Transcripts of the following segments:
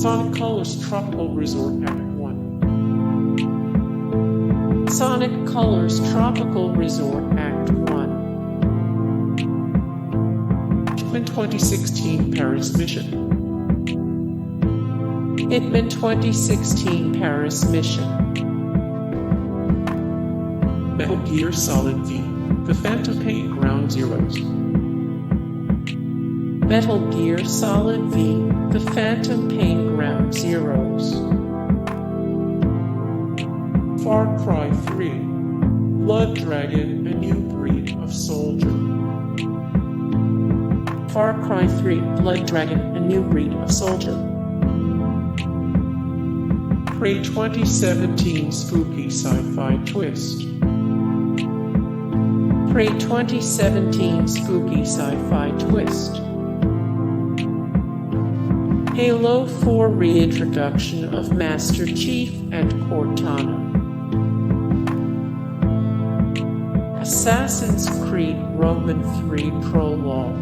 Sonic Colors Tropical Resort Act 1. Sonic Colors Tropical Resort Act 1. Hitman 2016 Paris Mission. Hitman 2016 Paris Mission. Metal Gear Solid V, The Phantom Pain Ground Zeroes. Metal Gear Solid V, The Phantom Pain Ground Zeroes. Far Cry 3, Blood Dragon, A New Breed of Soldier. Far Cry 3, Blood Dragon, A New Breed of Soldier. Prey 2017 Spooky Sci-Fi Twist. Prey 2017 Spooky Sci-Fi Twist. Halo 4 Reintroduction of Master Chief and Cortana. Assassin's Creed Roman 3 Prologue.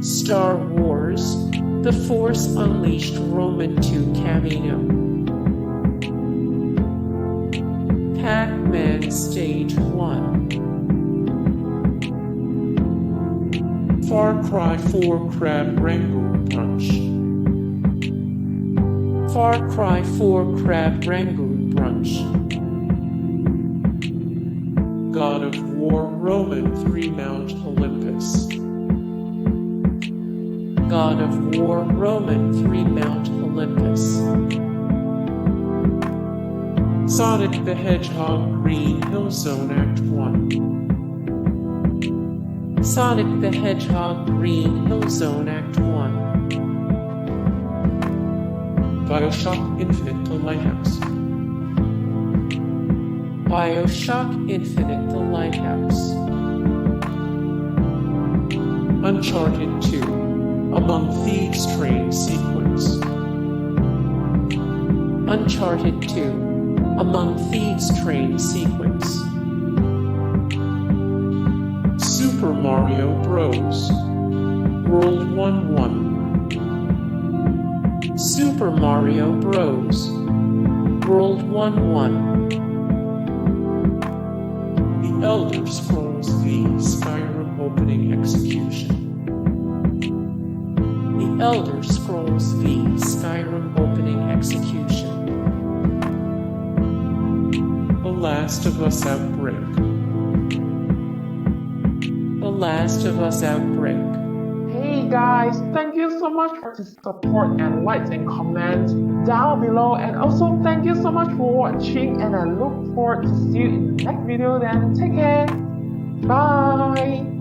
Star Wars The Force Unleashed Roman 2 Kamino. Pac-Man Stage 1. Far Cry 4 Crab Rangoon Brunch. Far Cry 4 Crab Rangoon Brunch. God of War Roman III Mount Olympus. God of War Roman III Mount Olympus. Sonic the Hedgehog Green Hill Zone Act 1. Sonic the Hedgehog Green Hill Zone Act 1. BioShock Infinite The Lighthouse. BioShock Infinite The Lighthouse. Uncharted 2 Among Thieves Train Sequence. Uncharted 2 Among Thieves Train Sequence. Super Mario Bros. World 1-1. Super Mario Bros. World 1-1. The Elder Scrolls V Skyrim Opening Execution. The Elder Scrolls V Skyrim Opening Execution. The Last of Us Outbreak. The Last of Us Outbreak. Hey guys, thank you so much for the support and likes and comments down below, and also thank you so much for watching, and I look forward to see you in the next video. Then take care, bye.